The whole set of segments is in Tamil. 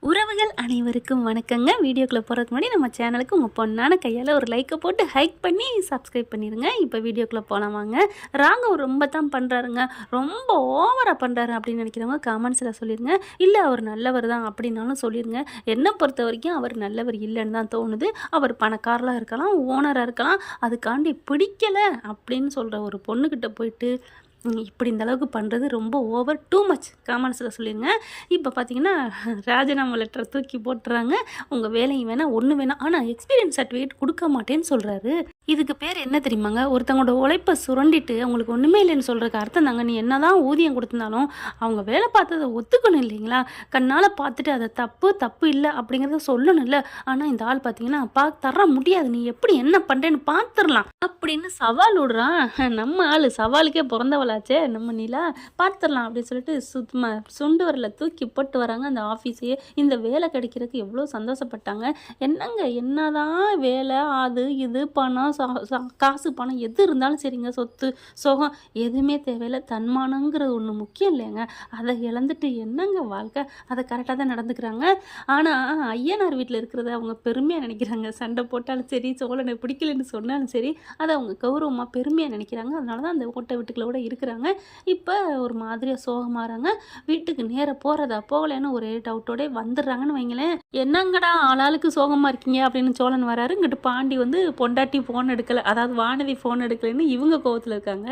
உறவுகள் அனைவருக்கும் வணக்கங்க. வீடியோக்குள்ளே போகிறதுக்கு முன்னாடி நம்ம சேனலுக்கு உங்கள் பொண்ணான கையால் ஒரு லைக்கை போட்டு ஹைக் பண்ணி சப்ஸ்கிரைப் பண்ணிடுங்க. இப்போ வீடியோக்குள்ளே போகலாம் வாங்க. ராகவ் ரொம்ப தான் பண்ணுறாருங்க, ரொம்ப ஓவராக பண்ணுறாரு அப்படின்னு நினைக்கிறவங்க கமெண்ட்ஸில் சொல்லிடுங்க. இல்லை அவர் நல்லவர் தான் அப்படின்னாலும் சொல்லிடுங்க. என்னை பொறுத்த வரைக்கும் அவர் நல்லவர் இல்லைன்னு தான் தோணுது. அவர் பணக்காரலாக இருக்கலாம், ஓனராக இருக்கலாம், அதுக்காண்டி பிடிக்கலை அப்படின்னு சொல்கிற ஒரு பொண்ணுக்கிட்ட போயிட்டு இப்படி இந்த அளவுக்கு பண்ணுறது ரொம்ப ஓவர் டூ மச் காமெண்ட்ஸில் சொல்லிடுங்க. இப்போ பார்த்தீங்கன்னா ராஜினாமா லெட்டரை தூக்கி போட்டுறாங்க. உங்கள் வேலையும் வேணாம், ஒன்று வேணாம், ஆனால் எக்ஸ்பீரியன்ஸ் சர்டிஃபிகேட் கொடுக்க மாட்டேன்னு சொல்கிறாரு. இதுக்கு பேர் என்ன தெரியுமாங்க? ஒருத்தவங்களோட உழைப்பை சுரண்டிட்டு அவங்களுக்கு ஒன்றுமே இல்லைன்னு சொல்கிறதுக்கு அர்த்தம் தாங்க. நீ என்ன தான் ஊதியம் கொடுத்துருந்தாலும் அவங்க வேலை பார்த்ததை ஒத்துக்கணும் இல்லைங்களா? கண்ணால் பார்த்துட்டு அதை தப்பு இல்லை அப்படிங்கிறத சொல்லணும் இல்லை. ஆனால் இந்த ஆள் பார்த்தீங்கன்னா தர முடியாது, நீ எப்படி என்ன பண்ணுறேன்னு பார்த்துடலாம் அப்படின்னு சவால் விடுறான். நம்ம ஆள் சவாலுக்கே பிறந்தவளாச்சே நம்ம நிலா, பார்த்துடலாம் அப்படின்னு சொல்லிட்டு சுண்டு வரல தூக்கி போட்டு வராங்க. அந்த ஆஃபீஸையே இந்த வேலை கிடைக்கிறதுக்கு எவ்வளோ சந்தோஷப்பட்டாங்க. என்னங்க என்னதான் வேலை, அது இது பணம், காசு பணம் எது இருந்தாலும் சரிங்க, சொத்து சுகம் எதுவுமே தேவையில்லை. தன்மானங்கிறது ஒன்று முக்கியம் இல்லைங்க. அதை இழந்துட்டு என்னங்க வாழ்க்கை? அதை கரெக்டாக தான் நடந்துக்கிறாங்க. ஆனால் ஐயனார் வீட்டில் இருக்கிறத அவங்க பெருமையாக நினைக்கிறாங்க. சண்டை போட்டாலும் சரி, சோழனை பிடிக்கலன்னு சொன்னாலும் சரி, அதை அவங்க கௌரவமாக பெருமையாக நினைக்கிறாங்க. அதனால தான் அந்த ஓட்டை வீட்டுக்குள்ளோட இருக்கிறாங்க. இப்போ ஒரு மாதிரியாக சோகமாகறாங்க. வீட்டுக்கு நேராக போகிறதா போகலைன்னு ஒரே டவுட்டோட வந்துடுறாங்கன்னு வைங்களேன். என்னங்கடா ஆளாளுக்கு சோகமாக இருக்கீங்க அப்படின்னு சோழன் வராரு. இங்கிட்டு பாண்டி வந்து பொண்டாட்டி ஃபோன் எடுக்கலை, அதாவது வானதி ஃபோன் எடுக்கலைன்னு இவங்க கோவத்தில் இருக்காங்க.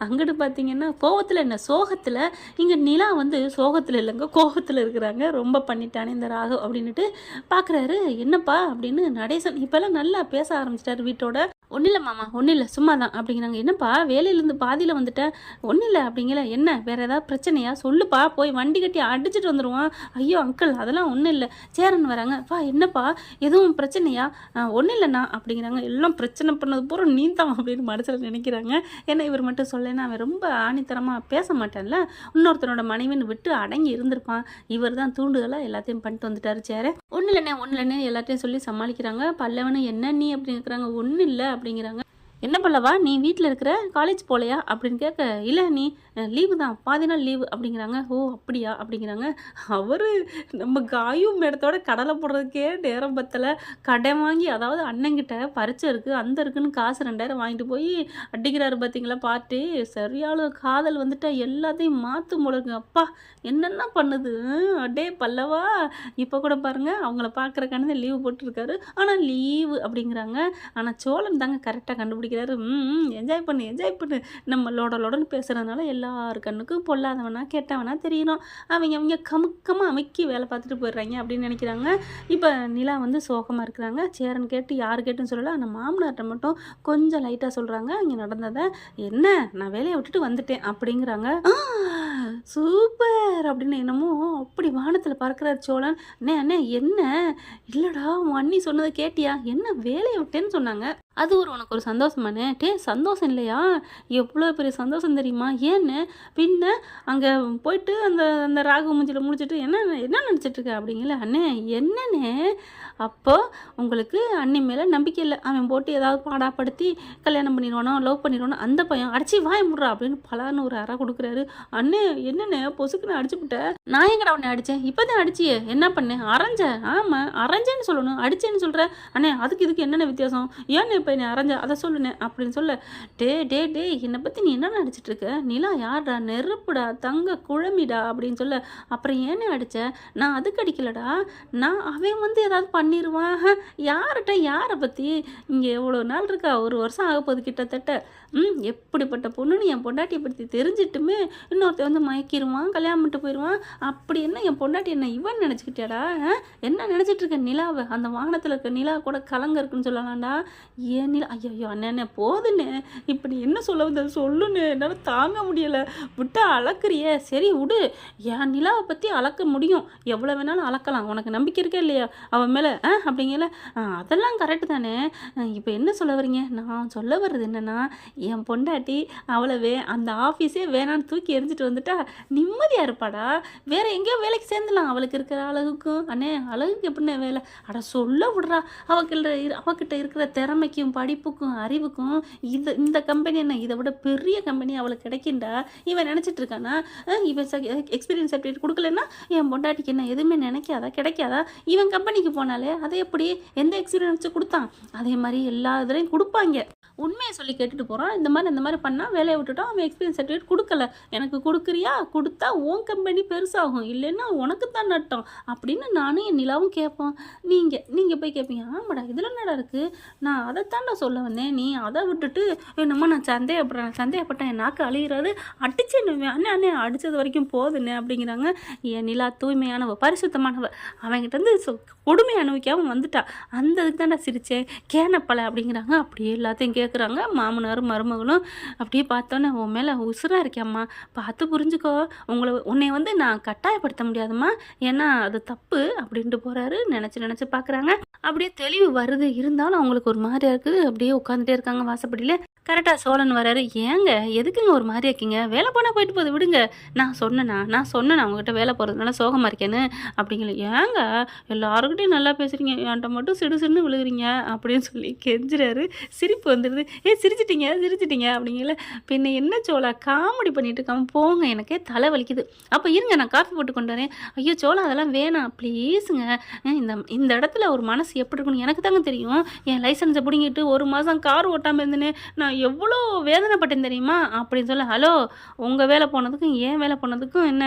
அங்கிட்டு பார்த்தீங்கன்னா கோவத்தில் என்ன, சோகத்தில். இங்கே நிலா வந்து சோகத்தில் இல்லைங்க, கோவத்தில் இருக்கிறாங்க. ரொம்ப பண்ணிட்டானே இந்த ராகவ் அப்படின்ட்டு பார்க்குறாரு. என்னப்பா அப்படின்னு நடேசன் இப்போல்லாம் நல்லா பேச ஆரம்பிச்சிட்டாரு வீட்டோட. ஒன்றும் இல்லை மாமா, ஒன்றும் இல்லை, சும்மா தான் அப்படிங்கிறாங்க. என்னப்பா வேலையிலேருந்து பாதியில் வந்துட்டேன்? ஒன்றும் இல்லை அப்படிங்கல. என்ன வேறு ஏதாவது பிரச்சனையா சொல்லுப்பா, போய் வண்டி கட்டி அடிச்சுட்டு வந்துடுவான். ஐயோ அங்கிள் அதெல்லாம் ஒன்றும் இல்லை. சேரன் வராங்க. வா என்னப்பா எதுவும் பிரச்சனையா? ஒன்றும் இல்லைண்ணா அப்படிங்கிறாங்க. எல்லாம் பிரச்சனை பண்ணது பூரா நீ தான் அப்படின்னு மனசில் நினைக்கிறாங்க. ஏன்னா இவர் மட்டும் சொல்லேன்னா அவன் ரொம்ப ஆணித்தரமாக பேச மாட்டான்ல, இன்னொருத்தனோட மனைவின்னு விட்டு அடங்கி இருந்திருப்பான். இவர் தான் தூண்டுதலாக எல்லாத்தையும் பண்ணிட்டு வந்துட்டாரு. சேர ஒன்றும் இல்லைண்ணே எல்லாத்தையும் சொல்லி சமாளிக்கிறாங்க. பல்லவனு என்ன நீ அப்படிங்கிறாங்க. ஒன்றும் இல்லை அப்படிங்கிறாங்க. என்ன பல்லவா நீ வீட்டில் இருக்கிற, காலேஜ் போகலையா அப்படின்னு கேட்க, இல்லை நீ லீவு தான், பாதி நாள் லீவு அப்படிங்கிறாங்க. ஓ அப்படியா அப்படிங்கிறாங்க. அவர் நம்ம காயும் மேடத்தோட கடலை போடுறதுக்கே நேரம் பத்தலை. கடை வாங்கி, அதாவது அண்ணங்கிட்ட பரிச்சை இருக்குது அந்த இருக்குன்னு காசு 2000 வாங்கிட்டு போய் அடிக்கிறாரு பார்த்தீங்களா பாட்டு. சரியான காதல் வந்துட்டு எல்லாத்தையும் மாற்றும் போல இருக்கு. அப்பா என்னென்ன பண்ணுது அடே பல்லவா. இப்போ கூட பாருங்கள் அவங்கள பார்க்குறக்கானே லீவு போட்டிருக்காரு. ஆனால் லீவு அப்படிங்கிறாங்க. ஆனால் சோழன் தாங்க கரெக்டாக கண்டுபிடிக்கிறாரு. என்ஜாய் பண்ணு நம்மளோடன்னு பேசுகிறதுனால எல்லார் கண்ணுக்கும் பொல்லாதவனா கெட்டவனா தெரியணும். அவங்க கமுக்கமாக அமைக்கி வேலை பார்த்துட்டு போயிடுறாங்க அப்படின்னு நினைக்கிறாங்க. இப்போ நிலா வந்து சோகமாக இருக்கிறாங்க. சேரன் கேட்டு யார் கேட்டுன்னு சொல்லலை, அந்த மாமனார்ட்ட மட்டும் கொஞ்சம் லைட்டாக சொல்கிறாங்க இங்கே நடந்ததை. என்ன நான் வேலையை விட்டுட்டு வந்துட்டேன் அப்படிங்கிறாங்க. சூப்பர் அப்படின்னு என்னமோ அப்படி வானத்தில் பறக்கிறார் சோழன். அண்ணே என்ன இல்லைடா உன் அண்ணி சொன்னதை கேட்டியா? என்ன வேலையை விட்டேன்னு சொன்னாங்க, அது உனக்கு ஒரு சந்தோஷமானே? சந்தோஷம் இல்லையா? எவ்வளோ பெரிய சந்தோஷம் தெரியுமா? ஏன்னு பின்ன அங்கே போயிட்டு அந்த ராகு மூஞ்சில் முடிச்சுட்டு என்ன நினச்சிட்ருக்க அப்படிங்கல. அண்ணே என்னண்ணே, அப்போ உங்களுக்கு அண்ணி மேலே நம்பிக்கை இல்லை, அவன் போட்டு ஏதாவது பாடாப்படுத்தி கல்யாணம் பண்ணிடுவானோ லவ் பண்ணிடுவானோ அந்த பையன் அடிச்சு வாய முடுறா அப்படின்னு பலான்னு ஒரு அறை கொடுக்குறாரு. அண்ணே என்னண்ணே பொசுக்குன்னு அடிச்சுவிட்டேன். நான் எங்கடா உன்னை அடித்தேன்? இப்போ தான் அடிச்சியே, என்ன பண்ணேன்? அரைஞ்சேன். ஆமாம் அரைஞ்சேன்னு சொல்லணும், அடிச்சேன்னு சொல்கிறேன். அண்ணே அதுக்கு இதுக்கு என்னென்ன வித்தியாசம்? ஏன்னு இப்போ என்னை அரைஞ்ச அதை சொல்லுனேன் அப்படின்னு சொல்ல. டே என்னை பற்றி நீ என்ன அடிச்சிட்டு இருக்க? நிலா யார்டா? நெருப்புடா, தங்க குழம்பிடா அப்படின்னு சொல்ல. அப்புறம் ஏன்னு அடித்த? நான் அதுக்கு அடிக்கலடா, நான் அவன் வந்து ஏதாவது பண்ணிடுவான். யார்கிட்ட யாரை பற்றி? இங்கே எவ்வளோ நாள் இருக்கா, 1 வருஷம் ஆக போகுது கிட்டத்தட்ட. எப்படிப்பட்ட பொண்ணுன்னு என் பொண்டாட்டியை பற்றி தெரிஞ்சிட்டுமே இன்னொருத்த வந்து மயக்கிடுவான், கல்யாணம் பண்ணிட்டு போயிடுவான். அப்படி என்ன என் பொண்டாட்டி என்ன இவன் நினச்சிக்கிட்டியாடா? என்ன நினச்சிட்டு இருக்க நிலாவை? அந்த வாகனத்தில் இருக்க நிலா கூட கலங்க இருக்குன்னு சொல்லலாம்டா. ஏன் நிலா? ஐயோ அண்ணே போதுண்ணே, இப்படி என்ன சொல்ல வந்தது சொல்லுன்னு, என்னால் தாங்க முடியலை. விட்டா அளக்குறியே, சரி விடு. என் நிலாவை பற்றி அளக்க முடியும், எவ்வளோ வேணாலும் அளக்கலாம். உனக்கு நம்பிக்கை இருக்கா இல்லையா அவன் மேலே? அப்படிங்கல. அதெல்லாம் கரெக்டு தானே. இப்போ என்ன சொல்ல வரீங்க? நான் சொல்ல வர்றது என்னென்னா, என் பொண்டாட்டி அவ்வளவே அந்த ஆஃபீஸே வேணான்னு தூக்கி எரிஞ்சிட்டு வந்துட்டா நிம்மதியாக இருப்பாடா. வேற எங்கேயோ வேலைக்கு சேர்ந்துலாம் அவளுக்கு இருக்கிற அழகுக்கும். அண்ணே அழகுக்கு எப்படின்னு வேலை? அட சொல்ல விடுறா. அவகிட்ட இருக்கிற திறமைக்கு திறமைக்கும் படிப்புக்கும் அறிவுக்கும் இந்த கம்பெனி என்ன இதை விட பெரிய கம்பெனி அவளுக்கு கிடைக்கின்றா இவன் நினச்சிட்டு இருக்கானா? இவன் எக்ஸ்பீரியன்ஸ் சர்டிஃபிகேட் கொடுக்கலன்னா என் பொண்டாட்டிக்கு என்ன எதுவுமே கிடைக்காதா? இவன் கம்பெனிக்கு போனாலே அதை எப்படி எந்த எக்ஸ்பீரியன்ஸு கொடுத்தான் அதே மாதிரி எல்லா இதுலையும் கொடுப்பாங்க. உண்மையை சொல்லி கேட்டுட்டு போகிறான். இந்த மாதிரி பண்ணால் வேலையை விட்டுட்டோம், அவன் எக்ஸ்பீரியன்ஸ் சர்டிஃபிகேட் கொடுக்கல, எனக்கு கொடுக்குறியா? கொடுத்தா உன் கம்பெனி பெருசாகும், இல்லைன்னா உனக்கு தான் நட்டம் அப்படின்னு நானும் என் நிலாவும் கேட்போம். நீங்கள் போய் கேட்பீங்க, ஆமாடா இதில் என்னடா இருக்குது, நான் அதைத்தாண்டா சொல்ல வந்தேன், நீ அதை விட்டுட்டு என்னமோ நான் சந்தேகப்பட்டேன் என் நாக்கு அழிகிறாரு, அடிச்சேன்னு அண்ணே அடித்தது வரைக்கும் போதுண்ணே அப்படிங்கிறாங்க. என் நிலா தூய்மையானவ பரிசுத்தமானவ, அவங்ககிட்ட கொடுமை அனுபவிக்காமல் வந்துட்டா, அந்த இதுக்கு தாண்டா சிரிச்சேன் கேனப்பலை அப்படிங்கிறாங்க. அப்படியே எல்லாத்தையும் கேட்குறாங்க. மாமனாரும் மருமகளும் அப்படியே பார்த்தோன்னே உன் மேலே உசுராக இருக்கேம்மா, பார்த்து புரிஞ்சுக்கோ, உன்னை நான் கட்டாயப்படுத்த முடியாதும்மா, ஏன்னா அது தப்பு அப்படின்ட்டு போகிறாரு. நினச்சி பார்க்குறாங்க. அப்படியே தெளிவு வருது, இருந்தாலும் அவங்களுக்கு ஒரு மாதிரியா இருக்குது. அப்படியே உட்காந்துட்டே இருக்காங்க வாசப்படியில். கரெக்டாக சோழன் வராரு. ஏங்க எதுக்குங்க ஒரு மாதிரி இருக்கீங்க, வேலை போனால் போயிட்டு போகுது விடுங்க, நான் சொன்னேன்னா அவங்ககிட்ட வேலை போகிறதுனால சோகமாக இருக்கேன்னு அப்படிங்களே, ஏங்க எல்லாருக்கிட்டையும் நல்லா பேசுகிறீங்க, என்கிட்ட மட்டும் சிடுன்னு விழுகிறீங்க அப்படின்னு சொல்லி கெஞ்சுறாரு. சிரிப்பு வந்துடுது. சிரிச்சிட்டிங்க அப்படிங்கல. பின்ன என்ன சோழா காமெடி பண்ணிட்டு இருக்காம போங்க, எனக்கே தலை வலிக்குது. அப்போ இருங்க நான் காஃபி போட்டு கொண்டு வரேன். ஐயோ சோழா அதெல்லாம் வேணாம் ப்ளீஸுங்க, இந்த இடத்துல ஒரு மனசு எப்படி இருக்குன்னு எனக்கு தாங்க தெரியும். என் லைசன்ஸை பிடிங்கிட்டு 1 மாதம் கார் ஓட்டாமல் இருந்தேன்னு நான் எவ்வளோ வேதனைப்பட்டேன் தெரியுமா அப்படின்னு சொல்ல. ஹலோ, உங்கள் வேலை போனதுக்கும் என் வேலை போனதுக்கும் என்ன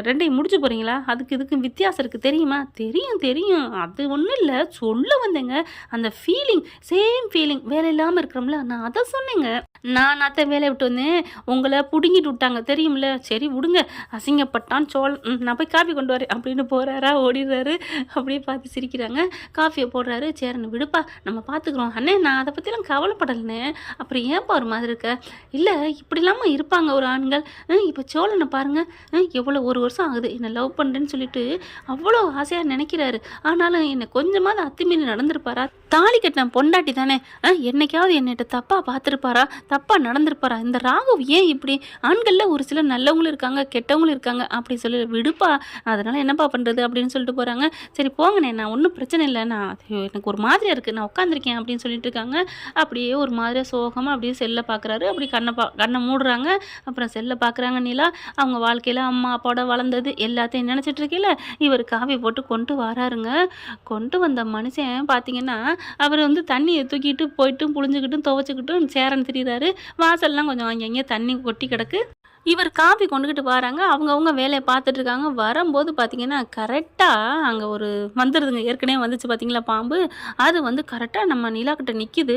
ரெண்டையும் முடிச்சு போகிறீங்களா? அதுக்கும் வித்தியாசம் இருக்குது தெரியுமா? தெரியும், அது ஒன்றும் இல்லை, சொல்ல வந்தேங்க. அந்த சேம் ஃபீலிங் வேலை இல்லாமல் இருக்கிறோம்ல, நான் அதை சொன்னேங்க. நான் வேலையை விட்டு வந்தேன், உங்களை பிடுங்கிட்டு விட்டாங்க தெரியும்ல, சரி விடுங்க, அசிங்கப்பட்டான் நான் போய் காஃபி கொண்டு வரேன் அப்படின்னு போகிறாரா, ஓடிடுறாரு. அப்படியே பார்த்து சிரிக்கிறாங்க. காஃபியை போடுறாரு. சரின்னு விடுப்பா நம்ம பார்த்துக்குறோம் அண்ணே, நான் அதை பற்றிலாம் கவலைப்படலைண்ணே. அப்புறம் ஏன்ப்பா ஒரு மாதிரி இருக்க? இல்லை இப்படி இல்லாமல் இருப்பாங்க ஒரு ஆண்கள். இப்போ சோழனை பாருங்கள், எவ்வளோ 1 வருஷம் ஆகுது என்னை லவ் பண்ணுறேன்னு சொல்லிட்டு அவ்வளோ ஆசையாக நினைக்கிறாரு. ஆனாலும் என்னை கொஞ்சமாவது அத்துமீறி நடந்திருப்பாரா? தாலி கட்டின பொண்டாட்டி தானே, என்னைக்காவது என்னிட்ட தப்பாக பார்த்துருப்பாரா, தப்பாக நடந்திருப்பாரா? இந்த ராகவ் ஏன் இப்படி? ஆண்களில் ஒரு சிலர் நல்லவங்களும் இருக்காங்க, கெட்டவங்களும் இருக்காங்க அப்படி சொல்லி விடுப்பா, அதனால் என்னப்பா பண்ணுறது அப்படின்னு சொல்லிட்டு போகிறாங்க. சரி போங்கண்ணே, நான் ஒன்றும் பிரச்சனை இல்லை, எனக்கு ஒரு மாதிரியாக இருக்குது, நான் உட்காந்துருக்கேன் அப்படின்னு சொல்லிட்டு இருக்காங்க. அப்படியே ஒரு மாதிரியாக சோகமாக அப்படியே செல்லை பார்க்குறாரு. அப்படி கண்ணை மூடுறாங்க. அப்புறம் செல்லை பார்க்குறாங்க நிலா. அவங்க வாழ்க்கையில் அம்மா அப்பாவோட வளர்ந்தது எல்லாத்தையும் நினச்சிட்டு இருக்கல, இவர் காஃபி போட்டு கொண்டு வராருங்க. கொண்டு வந்த மனுஷன் பார்த்தீங்கன்னா அவர் தண்ணியை தூக்கிட்டு போயிட்டும் புழிஞ்சுக்கிட்டும் துவைச்சிக்கிட்டும் சேரன் திரிகிறாரு. வாசல்லாம் கொஞ்சம் அங்கங்கே தண்ணி கொட்டி கிடக்கு. இவர் காஃபி கொண்டுக்கிட்டு வராங்க. அவங்கவுங்க வேலையை பார்த்துட்டு இருக்காங்க. வரும்போது பார்த்தீங்கன்னா கரெக்டாக அங்கே ஒரு வந்துடுதுங்க. ஏற்கனவே வந்துச்சு பார்த்தீங்களா பாம்பு, அது கரெக்டாக நம்ம நிலா கிட்ட நிற்கிது.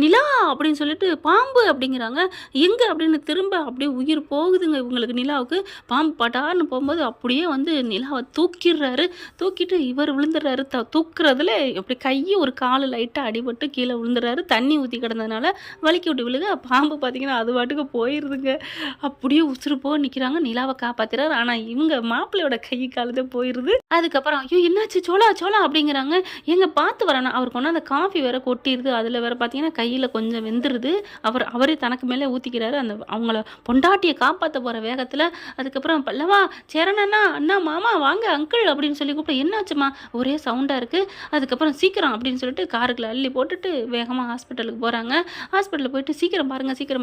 நிலா அப்படின்னு சொல்லிட்டு பாம்பு அப்படிங்கிறாங்க. எங்கே அப்படின்னு திரும்ப அப்படியே உயிர் போகுதுங்க இவங்களுக்கு. நிலாவுக்கு பாம்பு பட்டார்னு போகும்போது அப்படியே நிலாவை தூக்கிடுறாரு. தூக்கிட்டு இவர் விழுந்துடுறாரு. தூக்குறதுல அப்படி கையை ஒரு காலு லைட்டாக அடிபட்டு கீழே விழுந்துடுறாரு. தண்ணி ஊற்றி கிடந்ததுனால வலிக்கி விட்டு விழுக பாம்பு பார்த்தீங்கன்னா அது பாட்டுக்கு போயிடுதுங்க. அப்படியே உசுறு போக நிற்கிறாங்க. நிலாவை காப்பாத்துறாரு. ஆனால் இவங்க மாப்பிள்ளையோட கை காலதே போயிடுது. அதுக்கப்புறம் ஐயோ என்னாச்சு சோழா அப்படிங்கிறாங்க. எங்க பார்த்து வரணும், அவர் கொண்டு அந்த காஃபி வேற கொட்டிடுது. அதில் வேற பார்த்தீங்கன்னா கையில் கொஞ்சம் வெந்துருது. அவரே தனக்கு மேலே ஊற்றிக்கிறாரு அந்த அவங்கள பொண்டாட்டியை காப்பாற்ற போகிற வேகத்தில். அதுக்கப்புறம் பல்லவா சேரணண்ணா அண்ணா மாமா வாங்க அங்கிள் அப்படின்னு சொல்லி கூப்பிட்டு என்னாச்சுமா ஒரே சவுண்டாக இருக்குது. அதுக்கப்புறம் சீக்கிரம் அப்படின்னு சொல்லிட்டு காருக்குள்ள அள்ளி போட்டுட்டு வேகமாக ஹாஸ்பிட்டலுக்கு போகிறாங்க. ஹாஸ்பிட்டலில் போயிட்டு சீக்கிரம்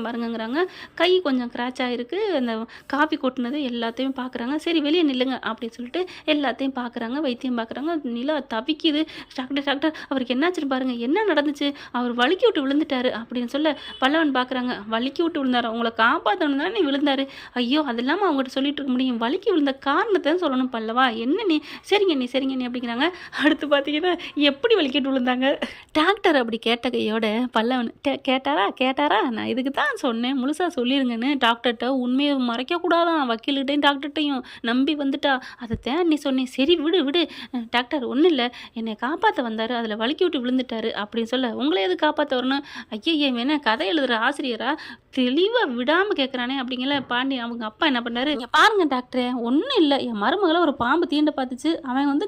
பாருங்கிறாங்க. கை கொஞ்சம் கிராச் ஆகிருக்கு. அந்த காஃபி கொட்டினது எல்லாத்தையும் பார்க்குறாங்க. சரி வெளியே நில்லுங்க அப்படின்னு சொல்லிட்டு எல்லாத்தையும் பார்க்குறாங்க. வைத்தியம் பார்க்குறாங்க. நிலா தவிக்குது. டாக்டர் அவருக்கு என்னாச்சுன்னு பாருங்க, என்ன நடந்துச்சு, அவர் வலிக்கி விட்டு விழுந்துட்டாரு அப்படின்னு சொல்ல பல்லவன் பார்க்குறாங்க. வலிக்கி விட்டு விழுந்தாரு, அவங்கள காப்பாற்றணும் தானே விழுந்தாரு. ஐயோ அது இல்லாமல் அவங்ககிட்ட சொல்லிட்டு இருக்க முடியும், வலிக்கி விழுந்த காரணத்தை சொல்லணும் பல்லவா. என்ன நீ சரிங்க நீ அப்படிங்கிறாங்க. அடுத்து பார்த்தீங்கன்னா எப்படி வலிக்கிட்டு விழுந்தாங்க டாக்டர் அப்படி கேட்ட கையோட பல்லவன் கேட்டாரா நான் இதுக்கு தான் சொன்னேன் முழுசாக சொல்லிருங்கன்னு. டாக்டர்கிட்ட உண்மையை மறைக்கக்கூடாதான், வக்கீல்கிட்டையும் டாக்டர்கிட்டையும் நம்பி வந்துட்டா. அதை தேன் நீ சொன்னேன். சரி விடு டாக்டர், ஒன்றும் இல்லை, என்னை காப்பாற்ற வந்தார், அதில் வலிக்கி விட்டு விழுந்துட்டாரு அப்படின்னு சொல்ல உங்களை எது காப்பாற்ற வரணும்? ஐயே வேணா கதை எழுதுகிற ஆசிரியரா தெளிவாக விடாமல் கேட்குறானே அப்படிங்கல. பாண்டி அவங்க அப்பா என்ன பண்ணாரு, இங்கே பாருங்க டாக்டரே, ஒன்றும் இல்லை, என் மருமகளை ஒரு பாம்பு தீண்ட பார்த்துச்சு, அவன்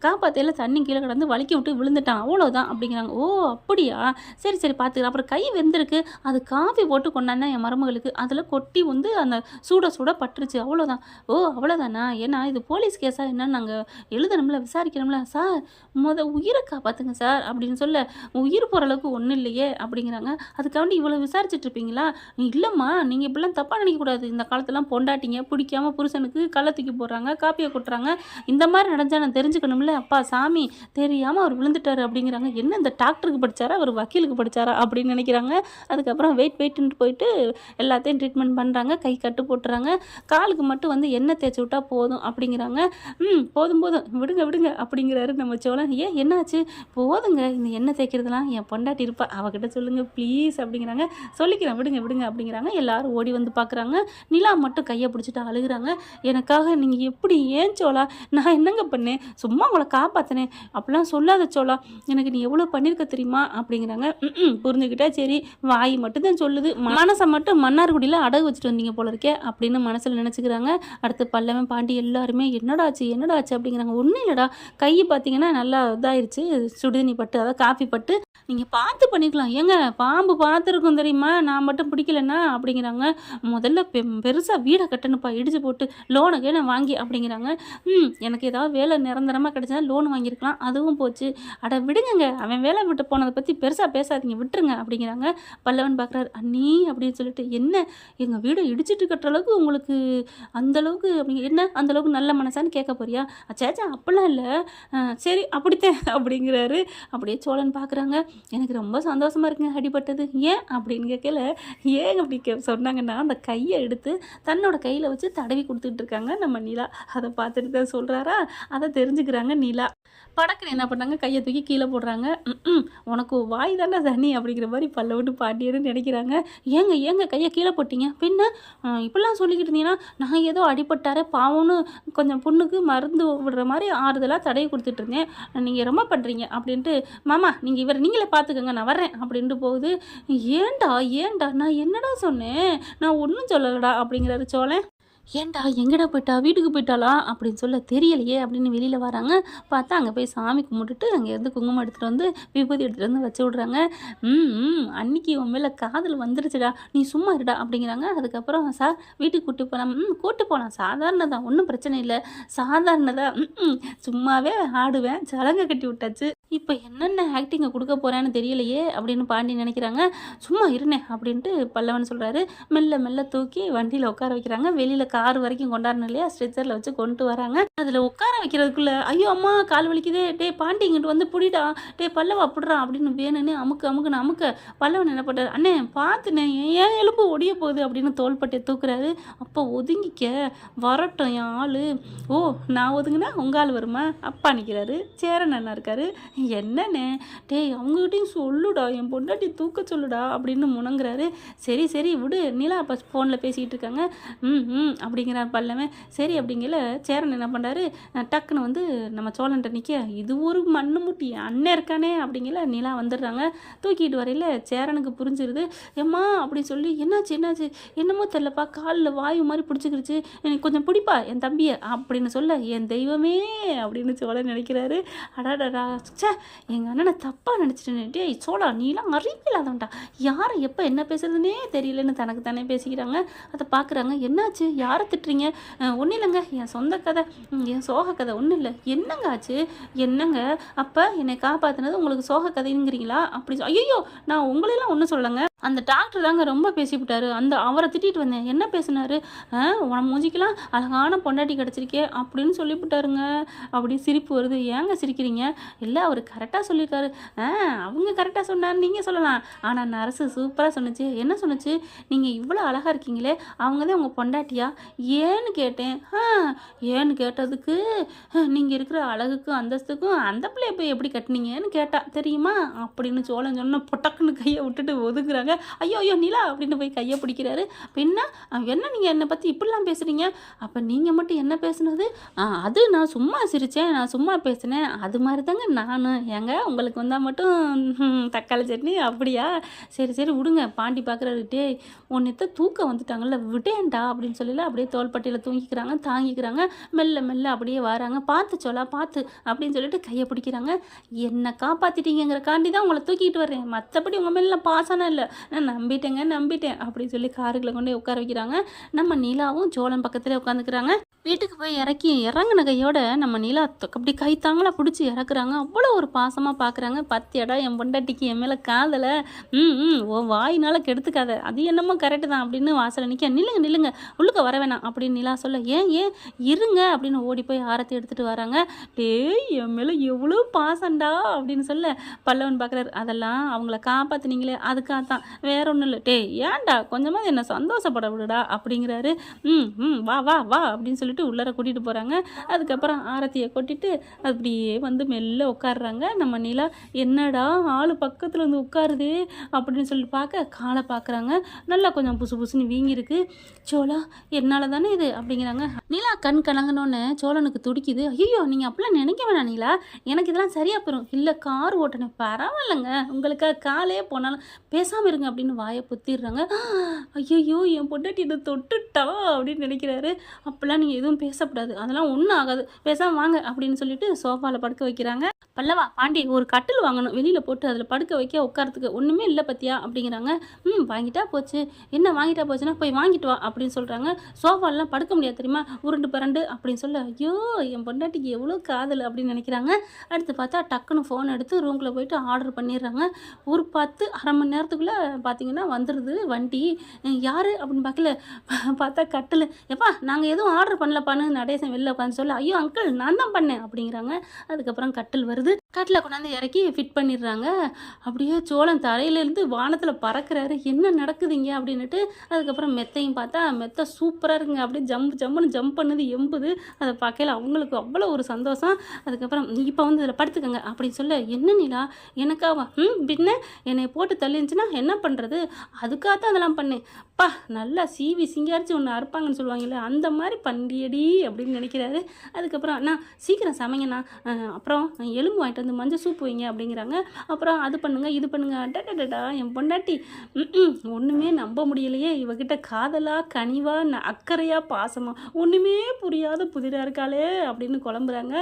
காப்பாற்றியில் தண்ணி கீழே கிடந்து வலிக்கி விட்டு விழுந்துட்டான், அவ்வளோதான் அப்படிங்கிறாங்க. ஓ அப்படியா, சரி பார்த்துக்கிறேன். அப்புறம் கை வெந்திருக்கு, அது காஃபி போட்டு கொண்டாந்தேன் என் மருமகளுக்கு, அதில் கொட்டி வந்து அந்த சூட பட்டுருச்சு, அவ்வளோதான். ஓ அவ்வளோதானா? ஏன்னா இது போலீஸ் கேஸா என்னன்னு நாங்கள் எழுதணும்ல, விசாரிக்கணும்ல. சார் உயிரை காப்பாற்றுங்க சார் அப்படின்னு சொல்ல, உயிர் போகிற அளவுக்கு ஒன்றும் இல்லையே அப்படிங்கிறாங்க. அதுக்காண்டி இவ்வளோ விசாரிச்சுட்டு இருப்பீங்களா? இல்லைம்மா நீங்கள் இப்படிலாம் தப்பாக நினைக்கக்கூடாது. இந்த காலத்துலாம் பொண்டாட்டிங்க பிடிக்காம புருஷனுக்கு கள்ள தூக்கி போடுறாங்க, காப்பியை கொட்டுறாங்க. இந்த மாதிரி நடந்தால் நான் தெரிஞ்சுக்கணும்ல. அப்பா சாமி தெரியாமல் அவர் விழுந்துட்டாரு அப்படிங்கிறாங்க. என்ன இந்த டாக்டருக்கு படித்தாரா அவர் வக்கீலுக்கு படித்தாரா அப்படின்னு நினைக்கிறாங்க. அதுக்கப்புறம் வெயிட்னு போயிட்டு எல்லாத்தையும் ட்ரீட்மெண்ட் பண்ணுறாங்க. கை கட்டு போட்டுறாங்க. காலுக்கு மட்டும் வந்து எண்ணெய் தேய்ச்சி விட்டா போதும் அப்படிங்கிறாங்க. போதும் விடுங்க அப்படிங்கிறாரு நம்ம சோழன். ஏன் என்னாச்சு? போதுங்க இந்த எண்ணெய் தேய்க்கிறதுலாம் என் பொண்டாட்டி இருப்பா, அவகிட்ட சொல்லுங்கள் ப்ளீஸ் அப்படிங்கிறாங்க. சொல்லிக்கிறேன் விடுங்க அப்படிங்கிறாங்க. எல்லாரும் ஓடி வந்து பார்க்குறாங்க. நிலா மட்டும் கையை பிடிச்சிட்டு அழுகுறாங்க. எனக்காக நீங்கள் எப்படி? ஏன் சோழா நான் என்னங்க பண்ணேன்? சும்மா உங்களை காப்பாற்றினேன், அப்படிலாம் சொல்லாத சோழா, எனக்கு நீ எவ்வளோ பண்ணியிருக்க தெரியுமா அப்படிங்கிறாங்க. புரிஞ்சுக்கிட்டா சரி, வாய் மட்டும்தான் சொல்லுது, மனசை மட்டும் மன்னார்குடியில் அடகு வச்சுட்டு வந்தீங்க போல இருக்கே அப்படின்னு மனசில் நினச்சிக்கிறாங்க. அடுத்து பல்லவன் பாண்டி எல்லாருமே என்னடாச்சு அப்படிங்கிறாங்க. ஒன்றும் இல்லைடா, கை பார்த்தீங்கன்னா நல்லா இதாயிருச்சு, சுடுதண்ணி பட்டு, அதாவது காஃபி பட்டு, நீங்கள் பார்த்து பண்ணிக்கலாம். ஏங்க பாம்பு பார்த்துருக்கும் தெரியுமா, நான் மட்டும் பிடிக்கலன்னா அப்படிங்கிறாங்க. முதல்ல பெருசாக வீடை கட்டணுப்பா, இடிச்சு போட்டு லோனுக்கே நான் வாங்கி அப்படிங்கிறாங்க. எனக்கு ஏதாவது வேலை நிரந்தரமாக கிடைச்சா லோன் வாங்கியிருக்கலாம், அதுவும் போச்சு. அட விடுங்க, அவன் வேலை விட்டு போனதை பற்றி பெருசாக பேசாதீங்க, விட்டுருங்க அப்படிங்கிறாங்க. பல்லவன் பார்க்குறாரு. அண்ணி அப்படின்னு சொல்லிட்டு, என்ன எங்கள் வீடை இடிச்சிட்டு கட்டுற அளவுக்கு உங்களுக்கு அந்தளவுக்கு அப்படிங்க, என்ன அந்தளவுக்கு நல்ல மனசான்னு கேட்க போறியா? சேச்சா அப்படிலாம் இல்லை, சரி அப்படித்தான் அப்படிங்கிறாரு. அப்படியே சோழன் பார்க்குறாங்க. எனக்கு ரொம்ப சந்தோஷமாக இருக்குங்க அடிபட்டது. ஏன் அப்படின்னு கேட்கல. ஏன் அப்படி சொன்னாங்கன்னா, அந்த கையை எடுத்து தன்னோட கையில் வச்சு தடவி கொடுத்துட்டு இருக்காங்க நம்ம நிலா. அதை பார்த்துட்டு தான் சொல்கிறாரா, அதை தெரிஞ்சுக்கிறாங்க நிலா. படக்குன்னு என்ன பண்ணாங்க, கையை தூக்கி கீழே போடுறாங்க. உனக்கு வாய் தானே தண்ணி அப்படிங்கிற மாதிரி பல்லவட்டு பாண்டியன்னு நினைக்கிறாங்க. ஏங்க கையை கீழே போட்டீங்க? பின்ன இப்படிலாம் சொல்லிக்கிட்டு இருந்தீங்கன்னா, நான் ஏதோ அடிபட்டாரே பாவம்னு கொஞ்சம் புண்ணுக்கு மருந்து விடுற மாதிரி ஆறுதலாக தடவி கொடுத்துட்டு இருந்தேன், நீங்கள் ரொம்ப பண்ணுறீங்க அப்படின்ட்டு, மாமா நீங்கள் நீங்களே பார்த்துக்கோங்க நான் வர்றேன் அப்படின்ட்டு போகுது. ஏன்டா நான் என்னடா சொன்னேன், நான் ஒன்றும் சொல்லலடா அப்படிங்கிறாரு சோழன். ஏன்டா எங்கடா போயிட்டா, வீட்டுக்கு போயிட்டாளா அப்படின்னு சொல்ல தெரியலையே அப்படின்னு வெளியில் வராங்க. பார்த்தா அங்கே போய் சாமி கும்பிட்டுட்டு அங்கேருந்து குங்குமம் எடுத்துகிட்டு வந்து விபூதி எடுத்துகிட்டு வந்து வச்சு விட்றாங்க. அன்னைக்கு உன் மேலே காதல் வந்துருச்சுடா, நீ சும்மா இருடா அப்படிங்கிறாங்க. அதுக்கப்புறம் சார் வீட்டுக்கு கூப்பிட்டு போகலாம் சாதாரணதான், ஒன்றும் பிரச்சனை இல்லை, சாதாரணதான், சும்மாவே ஆடுவேன், சலங்கை கட்டி விட்டாச்சு, இப்போ என்னென்ன ஆக்டிங்கை கொடுக்க போகிறேன்னு தெரியலையே அப்படின்னு பாண்டி நினைக்கிறாங்க. சும்மா இருனே அப்படின்ட்டு பல்லவன் சொல்கிறாரு. மெல்ல தூக்கி வண்டியில் உட்கார வைக்கிறாங்க. வெளியில் கார் வரைக்கும் கொண்டாடணும் இல்லையா, ஸ்ட்ரெச்சரில் வச்சு கொண்டு வராங்க. அதில் உட்கார வைக்கிறதுக்குள்ளே ஐயோ அம்மா கால் வலிக்குதே, டே பாண்டி இங்கிட்டு வந்து பிடிடா, டே பல்லவ அப்படிறான் அப்படின்னு வேணுன்னு அமுக்க பல்லவன் என்ன பண்ணுறாரு, அண்ணே பார்த்துனே ஏன் எலும்பு ஒடிய போகுது அப்படின்னு தோள்பட்டையை தூக்குறாரு. அப்போ ஒதுங்கிக்க வரட்டும் என் ஆள். ஓ நான் ஒதுங்கினா உங்கள் ஆள் வருமா? அப்பா நிற்கிறாரு, சேரன் அண்ணா இருக்காரு. என்னண்ணே டேய் அவங்ககிட்டையும் சொல்லுடா, என் பொண்டாட்டி தூக்க சொல்லுடா அப்படின்னு முணங்குறாரு. சரி விடு, நிலா அப்போ ஃபோனில் பேசிக்கிட்டு இருக்காங்க. அப்படிங்கிறார் பல்லவன். சரி அப்படிங்கல சேரன் என்ன பண்ணுறாரு, டக்குன்னு வந்து நம்ம சோழன்ட்ட நிற்க, இது ஒரு மண்ணு முட்டி அண்ணன் இருக்கானே அப்படிங்கல நிலா வந்துடுறாங்க. தூக்கிட்டு வரையில் சேரனுக்கு புரிஞ்சிருது. ஏம்மா அப்படின்னு சொல்லி, என்னாச்சு என்னமோ தெரிலப்பா, காலில் வாயு மாதிரி பிடிச்சிக்கிருச்சு, எனக்கு கொஞ்சம் பிடிப்பா என் தம்பியை அப்படின்னு சொல்ல, என் தெய்வமே அப்படின்னு சோழன் நினைக்கிறாரு. அடாடா சே, எங்கள் அண்ணனை தப்பாக நினச்சிட்டேன், டே சோழா நீலாம் அறிவில்லாதவன்டா, யாரை எப்போ என்ன பேசுறதுன்னே தெரியலன்னு தனக்கு தானே பேசிக்கிறாங்க. அதை பார்க்குறாங்க. என்னாச்சு, யாரை திட்டுறீங்க? ஒன்றும் இல்லைங்க, என் சொந்த கதை, என் சோக கதை, ஒன்றும் இல்லை. என்னங்க ஆச்சு? என்னங்க அப்போ என்னை காப்பாற்றினது உங்களுக்கு சோக கதைங்கிறீங்களா? அப்படி ஐயோ நான் உங்களெல்லாம் ஒன்றும் சொல்லலைங்க, அந்த டாக்டர் தாங்க ரொம்ப பேசிவிட்டாரு, அவரை திட்டிகிட்டு வந்தேன். என்ன பேசினாரு? உன மூஞ்சிக்கெல்லாம் அழகான பொண்டாட்டி கிடச்சிருக்கே அப்படின்னு சொல்லிவிட்டாருங்க. அப்படி சிரிப்பு வருது. ஏங்க சிரிக்கிறீங்க? இல்லை அவர் கரெக்டாக சொல்லியிருக்காரு. அவங்க கரெக்டாக சொன்னார், நீங்கள் சொல்லலாம், ஆனால் நர்ஸு சூப்பராக சொன்னிச்சு. என்ன சொன்னிச்சு? நீங்கள் இவ்வளோ அழகாக இருக்கீங்களே, அவங்க தான் உங்கள் பொண்டாட்டியா ஏன்னு கேட்டேன். ஏன்னு கேட்டதுக்கு, நீங்கள் இருக்கிற அழகுக்கும் அந்தஸ்துக்கும் அந்த பிள்ளைய போய் எப்படி கட்டினீங்கன்னு கேட்டா தெரியுமா அப்படின்னு சோழன் சொன்ன பொட்டக்குன்னு கையை விட்டுட்டு ஒதுக்குறாங்க. ஐயோ நிலா அப்படின்னு போய் கையை பிடிக்கிறாரு. பின்ன என்ன நீங்கள் என்னை பற்றி இப்படிலாம் பேசுகிறீங்க? அப்போ நீங்கள் மட்டும் என்ன பேசுனது? அது நான் சும்மா சிரித்தேன், நான் சும்மா பேசினேன், அது மாதிரி தாங்க நானும். ஏங்க உங்களுக்கு வந்தால் மட்டும் தக்காளி சட்னி அப்படியா? சரி விடுங்க. பாண்டி பார்க்குறாரு. டே ஒன்றுத்த தூக்கம் வந்துட்டாங்கல்ல, விட்டேன்டா அப்படின்னு சொல்லல, அப்படியே தோள்பட்டையில் தாங்கிக்கிறாங்க. மெல்ல அப்படியே வராங்க. பார்த்து சொல்லா பார்த்து அப்படின்னு சொல்லிட்டு கையை பிடிக்கிறாங்க. என்னை காப்பாற்றிட்டீங்கிற காண்டி தான் உங்களை தூக்கிட்டு வர்றேன், மற்றபடி உங்கள் மேலாம் பாசனம் இல்லை, நான் நம்பிட்டேன் அப்படின்னு சொல்லி காருக்குள்ள கொண்டு போய் உட்கார வைக்கிறாங்க. நம்ம நிலாவும் சோழன் பக்கத்துல உட்காந்துக்கிறாங்க. வீட்டுக்கு போய் இறங்கின கையோட நம்ம நிலா அப்படி கை தாங்களா பிடிச்சி இறக்குறாங்க. அவ்வளோ ஒரு பாசமாக பார்க்குறாங்க. பத்தியடா என் பொண்டாட்டிக்கு என் மேலே காதலை ஓ வாயினால கெடுத்துக்காத, அது என்னமோ கரெக்டு தான் அப்படின்னு வாசலை நிற்க. நில்லுங்க உள்ளுக்க வர வேணாம் அப்படின்னு நிலா சொல்ல, ஏன் இருங்க அப்படின்னு ஓடி போய் ஆரத்தி எடுத்துகிட்டு வராங்க. டேய் என் மேலே எவ்வளோ பாசண்டா அப்படின்னு சொல்ல பல்லவன் பார்க்குறாரு. அதெல்லாம் அவங்கள காப்பாற்றுனீங்களே அதுக்காக தான், வேற ஒன்றும் இல்லை. டேய் ஏன்டா கொஞ்சமாக என்னை சந்தோஷப்பட விடுடா அப்படிங்கிறாரு. வா வா வா அப்படின்னு சொல்லிட்டு உள்ளார கூட்டிகிட்டு போகிறாங்க. அதுக்கப்புறம் ஆரத்தியை கொட்டிட்டு அப்படியே வந்து மெல்ல உட்காடுறாங்க. நம்ம நிலா என்னடா ஆள் பக்கத்தில் வந்து உட்காருதே அப்படின்னு சொல்லி பார்க்க காலை பார்க்குறாங்க. நல்லா கொஞ்சம் புசுன்னு வீங்கிருக்கு. சோழா என்னால் தானே இது அப்படிங்கிறாங்க. நிலா கண் கலங்கினோன்னு சோழனுக்கு துடிக்குது. ஐயோ நீங்கள் அப்படிலாம் நினைக்க வேணாம் நிலா, எனக்கு இதெல்லாம் சரியாக போயிடும். இல்லை கார் ஓட்டினேன் பரவாயில்லைங்க, உங்களுக்காக காலே போனாலும் பேசாமல் இருங்க அப்படின்னு வாயை பொத்திடுறாங்க. ஐயோ என் பொண்டாட்டி இதை தொட்டுட்டா அப்படின்னு நினைக்கிறாரு. அப்போல்லாம் நீங்கள் எதுவும் பேசக்கூடாது, அதெல்லாம் ஒன்றும் ஆகாது, பேசாமல் வாங்க அப்படின்னு சொல்லிட்டு சோஃபாவில் படுக்க வைக்கிறாங்க. பல்லவா பாண்டி ஒரு கட்டில் வாங்கணும், வெளியில் போட்டு அதில் படுக்க வைக்க உட்காரத்துக்கு ஒன்றுமே இல்லை பத்தியா அப்படிங்கிறாங்க. வாங்கிட்டா போச்சு, என்ன வாங்கிட்டா போச்சுன்னா போய் வாங்கிட்டு வா அப்படின்னு சொல்கிறாங்க. சோஃபாலெலாம் படுக்க முடியாது தெரியுமா, உருண்டு பரண்டு அப்படின்னு சொல்ல, ஐயோ என் பொண்டாட்டிக்கு எவ்வளோ காதல் அப்படின்னு நினைக்கிறாங்க. அடுத்து பார்த்தா டக்குன்னு ஃபோன் எடுத்து ரூமில் போயிட்டு ஆர்டர் பண்ணிடுறாங்க. ஒரு 10 அரை மணி நேரத்துக்குள்ளே பார்த்தீங்கன்னா வந்துடுது வண்டி. யார் அப்படின்னு பார்க்கல, பார்த்தா கட்டில். எப்பா நாங்கள் எதுவும் ஆர்டர் பண்ணலப்பான்னு நடேசன் வெளில உட்காந்து சொல்ல, ஐயோ அங்கிள் நான் தான் பண்ணேன் அப்படிங்கிறாங்க. அதுக்கப்புறம் கட்டில் வருது. கட்டில் கொண்டாந்து இறக்கி ஃபிட் பண்ணிடுறாங்க. அப்படியே சோழன் தலையிலேருந்து வானத்தில் பறக்கிறாரு. என்ன நடக்குதுங்க அப்படின்னுட்டு. அதுக்கப்புறம் மெத்தையும் பார்த்தா மெத்தை சூப்பராக இருக்குங்க, அப்படியே ஜம்முன்னு ஜம்ப் பண்ணுது, எம்புது. அதை பார்க்கல அவங்களுக்கு அவ்வளோ ஒரு சந்தோஷம். அதுக்கப்புறம் இப்போ வந்து இதில் படுத்துக்கங்க அப்படின்னு சொல்ல, என்ன நிலா எனக்காவா, பின்ன என்னை போட்டு தள்ளிருந்துச்சுன்னா என்ன பண்ணுறது, அதுக்காகத்தான் அதெல்லாம் பண்ணேன். பா நல்லா சீவி சிங்காரிச்சு ஒன்று அறுப்பாங்கன்னு சொல்லுவாங்கல்ல, அந்த மாதிரி பண்ணியடி அப்படின்னு நினைக்கிறாரு. அதுக்கப்புறம் நான் சீக்கிரம் சமைங்கண்ணா, அப்புறம் எலும்பு வாங்கிட்டு வந்து மஞ்சள் சூப்பு வைங்க அப்படிங்கிறாங்க. அப்புறம் அது பண்ணுங்க இது பண்ணுங்க. டடடா என் பொண்டாட்டி ஒன்றுமே நம்ப முடியலையே, இவகிட்ட காதலா கனிவா அக்கறையா பாசமா ஒன்றுமே புரியாத புதிராக இருக்காளே அப்படின்னு குழம்புறாங்க.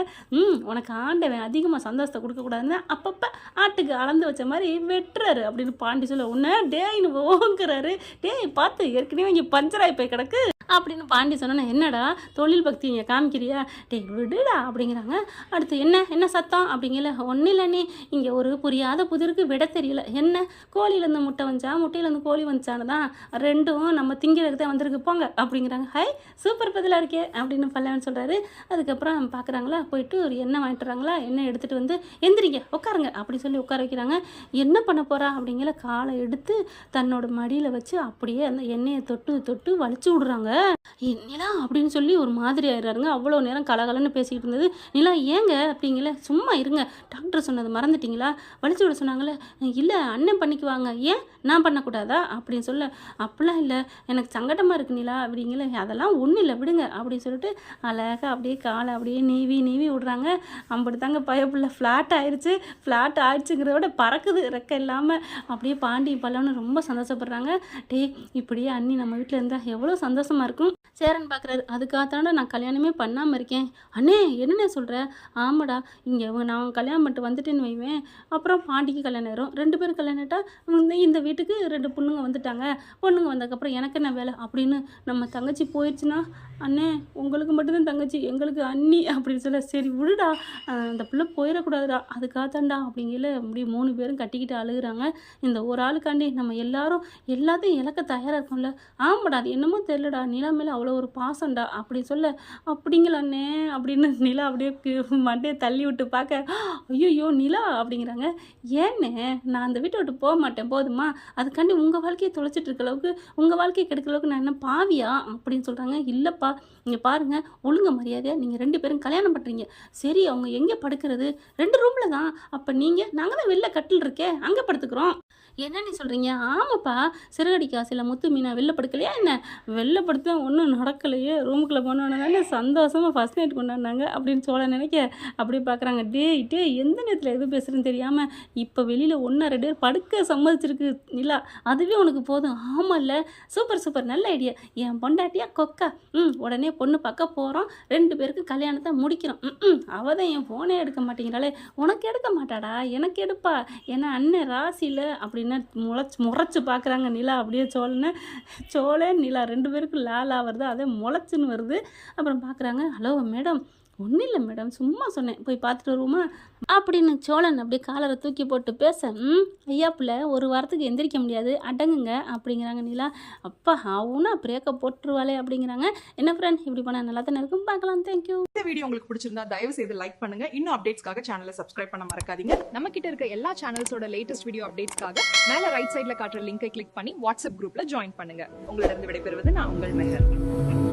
உனக்கு ஆண்டவன் அதிகமாக சந்தோஷத்தை கொடுக்கக்கூடாதுன்னு அப்பப்போ ஆட்டுக்கு அளந்து வச்ச மாதிரி வெட்டுறாரு அப்படின்னு பாண்டி சொல்ல, உன்ன டேன்னு ஓங்குறாரு. டேய் பார்த்து ஏற்கனவே இங்கே பஞ்சராய் போய் கிடக்கு அப்படின்னு பாண்டி சொன்னா, என்னடா தொழில் பக்தி இங்கே காமிக்கிறியா, டே விடுடா அப்படிங்கிறாங்க. அடுத்து என்ன சத்தம் அப்படிங்கல, ஒன்றும் இல்லை நீ இங்கே ஒரு புரியாத புதிருக்கு விட தெரியல, என்ன கோழியிலேருந்து முட்டை வந்துச்சா முட்டையிலேருந்து கோழி வந்துச்சான்னு தான், ரெண்டும் நம்ம திங்கிறதுக்கு தான் வந்திருக்கு போங்க அப்படிங்கிறாங்க. ஹை சூப்பர் பதிலாக இருக்கே அப்படின்னு பல்லவன் சொல்கிறாரு. அதுக்கப்புறம் பார்க்குறாங்களா, போயிட்டு ஒரு எண்ணெய் வாங்கிட்டு வராங்களா, எண்ணெய் எடுத்துகிட்டு வந்து எந்திரிங்க உட்காருங்க அப்படின்னு சொல்லி உட்கார வைக்கிறாங்க. என்ன பண்ண போகிறா அப்படிங்கிற காலை எடுத்து தன்னோட மடியில் வச்சு அப்படியே அந்த எண்ணெயை தொட்டு வலிச்சு விடுறாங்க. நிலா அப்படின்னு சொல்லி ஒரு மாதிரி ஆயிடுறாருங்க. அவ்வளோ நேரம் கலகலன்னு பேசிக்கிட்டு இருந்தது. நிலா ஏங்க அப்படிங்கல, சும்மா இருங்க, டாக்டர் சொன்னது மறந்துட்டிங்களா, வலிச்சு விட சொன்னாங்களே, இல்லை அண்ணன் பண்ணிக்குவாங்க, ஏன் நான் பண்ணக்கூடாதா அப்படின்னு சொல்ல, அப்படிலாம் இல்லை எனக்கு சங்கடமாக இருக்கு நிலா அப்படிங்கல, அதெல்லாம் ஒன்றும் இல்லை விடுங்க அப்படின்னு சொல்லிட்டு அழகாக அப்படியே காலை அப்படியே நீவி விடுறாங்க. அப்படி தாங்க பயப்புள்ள ஃப்ளாட் ஆயிடுச்சுங்கிறத விட பறக்குது ரெக்க இல்லாமல். அப்படியே பாண்டி பல்லவனு ரொம்ப சந்தோஷப்படுறாங்க. டே இப்படியே அண்ணி நம்ம வீட்டில் இருந்தால் எவ்வளோ சந்தோஷமாக இருக்கும். சேரன் பார்க்குறாரு, அதுக்காகத்தானே நான் கல்யாணமே பண்ணாமல் இருக்கேன். அண்ணே என்னென்ன சொல்கிற, ஆமாடா இங்கே நான் கல்யாணம் பண்ணிட்டு வந்துட்டேன்னு வைவேன், அப்புறம் பாண்டிக்கு கல்யாணம் ஆயிரும், 2 பேரும் கல்யாணம் ஆகிட்டா இந்த வீட்டுக்கு 2 பொண்ணுங்க வந்துட்டாங்க, பொண்ணுங்க வந்ததுக்கப்புறம் எனக்கு என்ன வேலை அப்படின்னு நம்ம தங்கச்சி போயிடுச்சுன்னா, அண்ணே உங்களுக்கு மட்டும்தான் தங்கச்சி எங்களுக்கு அண்ணி அப்படின்னு சொல்ல, சரி விடுடா அந்த பிள்ளை போயிடக்கூடாதுடா அதுக்காகத்தான்டா அப்படிங்கல. அப்படி 3 பேரும் கட்டிக்கிட்டு அழுகுறாங்க. இந்த ஒரு ஆளுக்காண்டி நம்ம எல்லாத்தையும் இழக்க தயாராக இருக்கோம்ல. ஆமாடா அது என்னமோ தெரியலடா, நிலா மேலே அவ்வளோ ஒரு பாசம்டா அப்படி சொல்ல, அப்படிங்களாண்ணே அப்படின்னு நிலா அப்படியே மண்டையை தள்ளி விட்டு பார்க்க, ஐயோ நிலா அப்படிங்கிறாங்க. ஏன்னே நான் அந்த வீட்டை விட்டு போக மாட்டேன் போதுமா, அதுக்காண்டி உங்கள் வாழ்க்கையை தொலைச்சிட்டு இருக்க அளவுக்கு உங்கள் வாழ்க்கையை கெடுக்கிற அளவுக்கு நான் என்ன பாவியா அப்படின்னு சொல்கிறாங்க. இல்லைப்பா இங்கே பாருங்கள், ஒழுங்க மரியாதையாக நீங்கள் 2 பேரும் கல்யாணம் பண்ணுறீங்க, சரி அவங்க எங்கே படுக்கிறது, 2 ரூமில் தான், அப்போ நாங்கள் தான் வெளில கட்டில் இருக்கே அங்கே படுத்துக்கிறோம். என்ன நீ சொல்கிறீங்க, ஆமாப்பா சிறுகடி காசில் முத்து மீனா வெளில படுக்கலையா என்ன, வெளில படுத்து தான் ஒன்றும் நடக்கலையே, ரூமுக்குள்ளே போனோடனே தானே சந்தோஷமாக ஃபஸ்ட் நைட் கொண்டாடினாங்க அப்படின்னு சோழன் நினைக்க அப்படி பார்க்குறாங்க. டேய் எந்த நேரத்தில் எது பேசுகிறேன்னு தெரியாமல் இப்போ வெளியில் 1-2 பேர் படுக்க சம்மதிச்சிருக்கு நிலா, அதுவே உனக்கு போதும். ஆமாம்ல, சூப்பர் நல்ல ஐடியா. என் பொண்டாட்டியா கொக்கா, உடனே பொண்ணு பார்க்க போகிறோம், 2 பேருக்கு கல்யாணத்தை முடிக்கிறோம். அவள் தான் என் ஃபோனே எடுக்க மாட்டேங்கிறாளே. உனக்கு எடுக்க மாட்டாடா, எனக்கு எடுப்பா, ஏன்னா அண்ணன் ராசியில் அப்படின்னு முறைச்சி பார்க்குறாங்க நிலா. அப்படியே சோழன் நிலா 2 பேருக்கு லாலா வருது, அதே முளைச்சின்னு வருது. அப்புறம் பார்க்குறாங்க. ஹலோ மேடம், ஒன்றும் இல்லை மேடம், சும்மா சொன்னேன், போய் பார்த்துட்டு வருவோமா அப்படின்னு சோழன் அப்படியே காலரை தூக்கி போட்டு பேச, ஐயா பிள்ளை 1 வாரத்துக்கு எந்திரிக்க முடியாது, அடங்குங்க அப்படிங்கிறாங்க நிலா. அப்பா அவனா பிரேக்கப் போட்டுருவாளே அப்படிங்கிறாங்க. என்ன ஃப்ரெண்ட், இப்படி பண்ணால் நல்லா தானே இருக்கும், பார்க்கலாம். தேங்க்யூ. இந்த வீடியோ உங்களுக்கு பிடிச்சிருந்தா தயவு செய்து லைக் பண்ணுங்க. இன்னும் அப்டேட்ஸ்க்காக சேனலை சப்ஸ்கிரைப் பண்ண மறக்காதீங்க. நம்ம கிட்ட இருக்க எல்லா சேனல்ஸோட லேட்டஸ்ட் வீடியோ அப்டேட்ஸ்க்காக மேல ரைட் சைடுல காட்டுற லிங்கை கிளிக் பண்ணி வாட்ஸ்அப் குரூப்ல ஜாயின் பண்ணுங்க. உங்களிடம் விடைபெறுவது நான் உங்கள் மெஹர்.